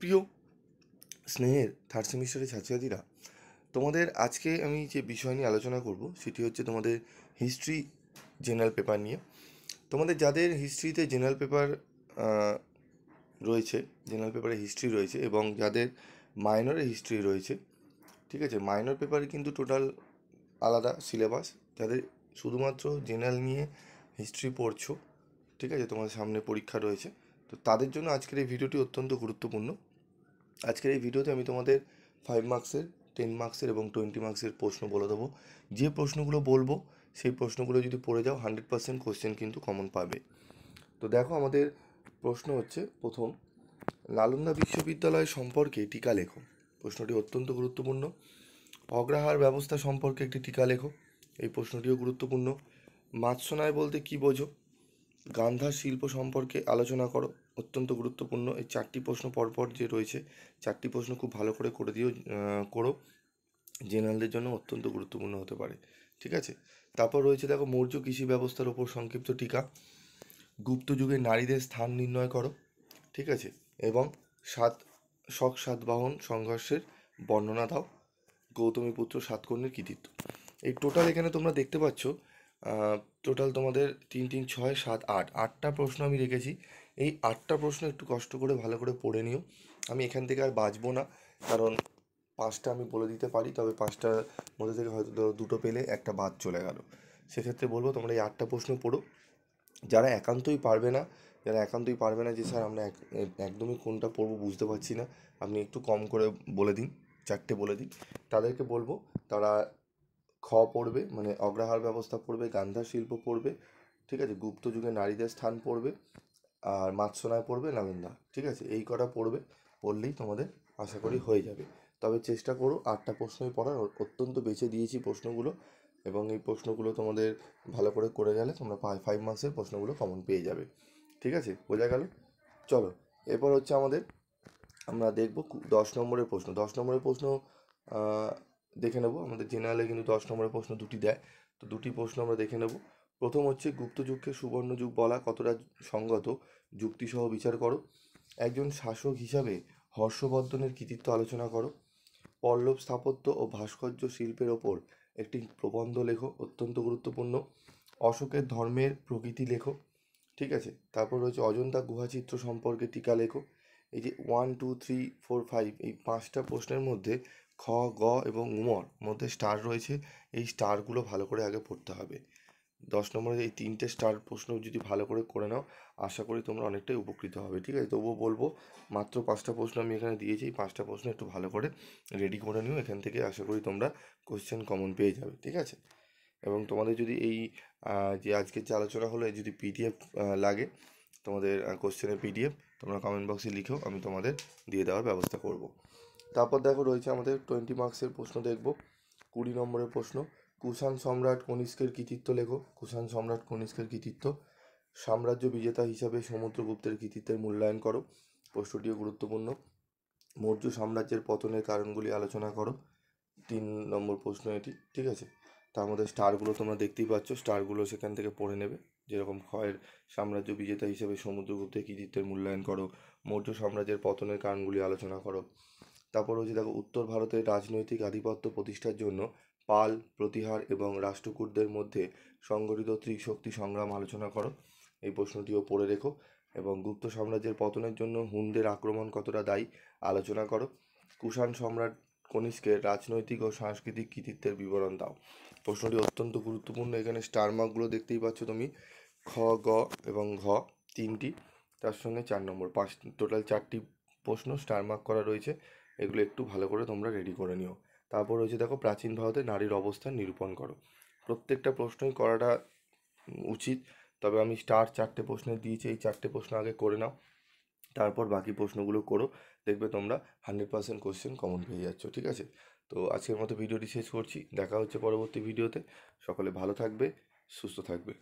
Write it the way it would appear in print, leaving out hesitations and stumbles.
প্রিয় স্নেহের থার্ড সেমিস্টারের ছাত্রছাত্রীরা, তোমাদের আজকে আমি যে বিষয় নিয়ে আলোচনা করব সেটি হচ্ছে তোমাদের হিস্ট্রি জেনারেল পেপার নিয়ে। তোমাদের যাদের হিস্ট্রিতে জেনারেল পেপার রয়েছে, জেনারেল পেপারে হিস্ট্রি রয়েছে, এবং যাদের মাইনরে হিস্ট্রি রয়েছে, ঠিক আছে, মাইনর পেপারে কিন্তু টোটাল আলাদা সিলেবাস। যাদের শুধুমাত্র জেনারেল নিয়ে হিস্ট্রি পড়ছো, ঠিক আছে, তোমাদের সামনে পরীক্ষা রয়েছে, তো তাদের জন্য আজকের এই ভিডিওটি অত্যন্ত গুরুত্বপূর্ণ। আজকের এই ভিডিওতে আমি তোমাদের 5 মার্কসের, 10 মার্কসের এবং 20 মার্কসের প্রশ্ন বলে দেবো। যে প্রশ্নগুলো বলবো সেই প্রশ্নগুলো যদি পড়ে যাও 100% কোশ্চেন কিন্তু কমন পাবে। তো দেখো, আমাদের প্রশ্ন হচ্ছে প্রথম, নালন্দা বিশ্ববিদ্যালয় সম্পর্কে টিকা লেখো। প্রশ্নটি অত্যন্ত গুরুত্বপূর্ণ। অগ্রহার ব্যবস্থা সম্পর্কে একটি টিকা লেখো। এই প্রশ্নটিও গুরুত্বপূর্ণ। মাৎস্যন্যায় বলতে কী বোঝো? গান্ধার শিল্প সম্পর্কে আলোচনা করো। অত্যন্ত গুরুত্বপূর্ণ। এই 4টি প্রশ্ন পরপর যে রয়েছে, 4টি প্রশ্ন খুব ভালো করে করে দিও, করো। জেনারেলদের জন্য অত্যন্ত গুরুত্বপূর্ণ হতে পারে, ঠিক আছে। তারপর রয়েছে দেখো, মৌর্য কৃষি ব্যবস্থার ওপর সংক্ষিপ্ত টিকা। গুপ্ত যুগে নারীদের স্থান নির্ণয় করো, ঠিক আছে, এবং সাতবাহন সংঘর্ষের বর্ণনা দাও। গৌতমীপুত্র সাতকর্ণীর কৃতিত্ব। এই টোটাল এখানে তোমরা দেখতে পাচ্ছ, টোটাল তোমাদের 3 3 6 7 8 8টা প্রশ্ন আমি রেখেছি। এই 8টা প্রশ্ন একটু কষ্ট করে ভালো করে পড়ে নিও। আমি এখান থেকে আর বাঁচবো না, কারণ 5টা আমি বলে দিতে পারি, তবে 5টার মধ্যে থেকে হয়তো দুটো পেলে একটা বাদ চলে গেল। সেক্ষেত্রে বলবো তোমরা এই 8টা প্রশ্ন পড়ো। যারা একান্তই পারবে না, যে স্যার আমরা একদমই কোনটা পড়বো বুঝতে পারছি না, আপনি একটু কম করে বলে দিন, 4টে বলে দিন, তাদেরকে বলবো তারা খ পড়বে, মানে অগ্রহার ব্যবস্থা পড়বে, গান্ধার শিল্প পড়বে, ঠিক আছে, গুপ্ত যুগে নারীদের স্থান পড়বে, আর মাৎস্যন্যায় পড়বে, নালন্দা, ঠিক আছে, এই কটা পড়বে। পড়লেই তোমাদের আশা করি হয়ে যাবে। তবে চেষ্টা করো 8টা প্রশ্নই পড়ার। অত্যন্ত বেছে দিয়েছি প্রশ্নগুলো, এবং এই প্রশ্নগুলো তোমাদের ভালো করে গেলে তোমরা 5 মার্কসের প্রশ্নগুলো কমন পেয়ে যাবে, ঠিক আছে, বোঝা গেল। চলো, এরপর হচ্ছে আমাদের, আমরা দেখব 10 নম্বরের প্রশ্ন। 10 নম্বরের প্রশ্ন দেখে নেব। আমাদের জেনারেলে কিন্তু 10 নম্বরের প্রশ্ন দুটি দেয়, তো দুটি প্রশ্ন আমরা দেখে নেব। প্রথম হচ্ছে, গুপ্ত যুগকে সুবর্ণ যুগ বলা কতটা সঙ্গত, যুক্তিসহ বিচার করো। একজন শাসক হিসাবে হর্ষবর্ধনের কৃতিত্ব আলোচনা করো। পল্লব স্থাপত্য ও ভাস্কর্য শিল্পের ওপর একটি প্রবন্ধ লেখো, অত্যন্ত গুরুত্বপূর্ণ। অশোকের ধর্মের প্রকৃতি লেখো, ঠিক আছে। তারপর রয়েছে অজন্তা গুহাচিত্র সম্পর্কে টিকা লেখো। এই যে 1 2 3 4 5, এই 5টা প্রশ্নের মধ্যে খ, গ এবং উমর মধ্যে স্টার রয়েছে। এই স্টারগুলো ভালো করে আগে পড়তে হবে। 10 নম্বরের এই 3টে স্টার প্রশ্ন যদি ভালো করে নাও, আশা করি তোমরা অনেকটাই উপকৃত হবে, ঠিক আছে। তবুও বলবো, মাত্র 5টা প্রশ্ন আমি এখানে দিয়েছি, এই 5টা প্রশ্ন একটু ভালো করে রেডি করে নিও। এখান থেকে আশা করি তোমরা কোশ্চেন কমন পেয়ে যাবে, ঠিক আছে। এবং তোমাদের যদি এই যে আজকের যে আলোচনা হলো, এই যদি পিডিএফ লাগে, তোমাদের কোশ্চেনের পিডিএফ, তোমরা কমেন্ট বক্সে লিখো, আমি তোমাদের দিয়ে দেওয়ার ব্যবস্থা করব। তারপর দেখো, রয়েছে আমাদের 20 মার্কসের প্রশ্ন দেখব। 20 নম্বরের প্রশ্ন, কুষাণ সম্রাট কনিষ্কের কৃতিত্ব লেখো। কুষাণ সম্রাট কনিষ্কের কৃতিত্ব। সাম্রাজ্য বিজেতা হিসাবে সমুদ্রগুপ্তের কৃতিত্বের মূল্যায়ন করো। প্রশ্নটিও গুরুত্বপূর্ণ। মৌর্য সাম্রাজ্যের পতনের কারণগুলি আলোচনা করো। 3 নম্বর প্রশ্ন এটি, ঠিক আছে। তার মধ্যে স্টারগুলো তোমরা দেখতেই পাচ্ছ, স্টারগুলো সেখান থেকে পড়ে নেবে। যেরকম ক্ষয়ের সাম্রাজ্য বিজেতা হিসেবে সমুদ্রগুপ্তের কৃতিত্বের মূল্যায়ন করো। মৌর্য সাম্রাজ্যের পতনের কারণগুলি আলোচনা করো। তারপর হচ্ছে দেখো, উত্তর ভারতের রাজনৈতিক আধিপত্য প্রতিষ্ঠার জন্য পাল, প্রতিহার এবং রাষ্ট্রকূটদের মধ্যে সংগঠিত ত্রিশক্তি সংগ্রাম আলোচনা করো। এই প্রশ্নটিও পড়ে রেখো। এবং গুপ্ত সাম্রাজ্যের পতনের জন্য হুনদের আক্রমণ কতটা দায়ী আলোচনা করো। কুষাণ সম্রাট কনিষ্কের রাজনৈতিক ও সাংস্কৃতিক কৃতিত্বের বিবরণ দাও। প্রশ্নটি অত্যন্ত গুরুত্বপূর্ণ। এখানে স্টার মার্কগুলো দেখতেই পাচ্ছ তুমি, খ, গ এবং ঘ 3টি, তার সঙ্গে 4 নম্বর, টোটাল 4টি প্রশ্ন স্টার মার্ক করা রয়েছে। এগুলো একটু ভালো করে তোমরা রেডি করে নিও। তারপর রয়েছে দেখো, প্রাচীন ভারতে নারীর অবস্থান নিরূপণ করো। প্রত্যেকটা প্রশ্নই করাটা উচিত, তবে আমি স্টার 4টে প্রশ্ন দিয়েছি, এই 4টে প্রশ্ন আগে করে নাও, তারপর বাকি প্রশ্নগুলো করো। দেখবে তোমরা 100% কোশ্চেন কমন পেয়ে যাচ্ছ, ঠিক আছে। তো আজকের মতো ভিডিওটি শেষ করছি। দেখা হচ্ছে পরবর্তী ভিডিওতে। সকলে ভালো থাকবে, সুস্থ থাকবে।